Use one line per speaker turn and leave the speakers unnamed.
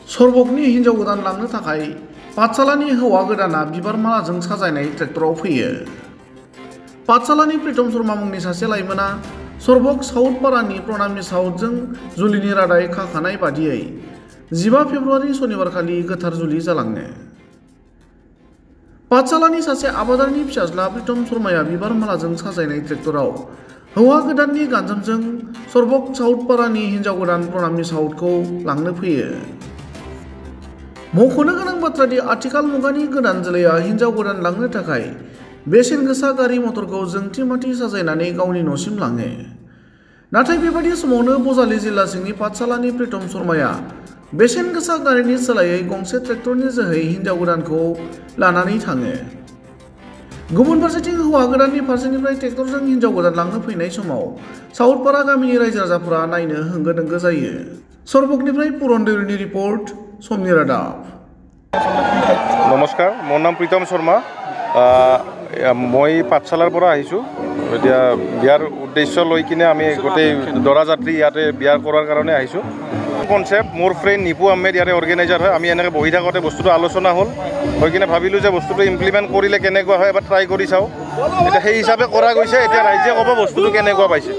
सरबकनि हिन्जाव गोदान लांनो थाखाय पाठशालानि हौवा गोदाना बिबार मालाजों साजायनाय ट्रेक्टराव फैयो। पाठशालानि प्रितम शर्मा मुंनि सासे लाइमोना सरबक साउथपारानि प्रणामि साउथजों जुलिनि रादाय खाखानाय बादियै 15 फेब्रुवारि सनिबारखालि गोथार जुलि जालाङो। पाठशालानि सासे आबादारिनि फिसाज्ला प्रितम शर्माया बिबार मालाजों साजायनाय ट्रेक्टराव हौवा गोदाननि गानजोमजों सरबक साउथपारानि हिन्जाव गोदान प्रणामि साउथखौ लांनो फैयो। मख'नो गोनां बाथ्रादि आथिखाल मुगानि गोदान जोलैया हिन्जाव गोदान लांनो थाखाय बेसेन गोसा गारि मटरखौ जोंथि माथि साजायनानै गावनि न'सिम लाङो। नाथाय बेबादि समावनो बजालि जिल्ला सिंनि पाठशालानि प्रितम शर्माया बेसेन गोसा गारिनि सोलायै गंसे ट्रेक्टरनि जोहै हिन्जाव गोदानखौ लानानै थाङो। गुबुन फारसेथिं हौवा गोदाननि फारसेनिफ्राय ट्रेक्टरजों हिन्जाव गोदान लांनो फैनाय समाव साउथपारा गामिनि रायजो राजाफोरा नायनो होंगो दोंगो जायो। सरबकनिफ्राय पुरन देउरिनि रिपर्ट, समनि रादाब।
नमस्कार, मोर नाम प्रीतम शर्मा। मैं पाठशालार পৰা আহিছোঁ। এতিয়া বিয়াৰ উদ্দেশ্য লৈ কিনে আমি গোটেই দৰা যাত্ৰী ইয়াতে বিয়া কৰাৰ কাৰণে আহিছোঁ। কনসেপ্ট মোৰ ফ্ৰেণ্ড নিপু আহমেদ ইয়াৰে অৰ্গেনাইজাৰ হয়। আমি এনেকৈ বহি থাকোঁতে বস্তুটো আলোচনা হ'ল, হৈ কিনে ভাবিলোঁ যে বস্তুটো ইমপ্লিমেণ্ট কৰিলে কেনেকুৱা হয়, এবাৰ ট্ৰাই কৰি চাওঁ। এতিয়া সেই হিচাপে কৰা গৈছে। এতিয়া ৰাইজে ক'ব বস্তুটো কেনেকুৱা পাইছে।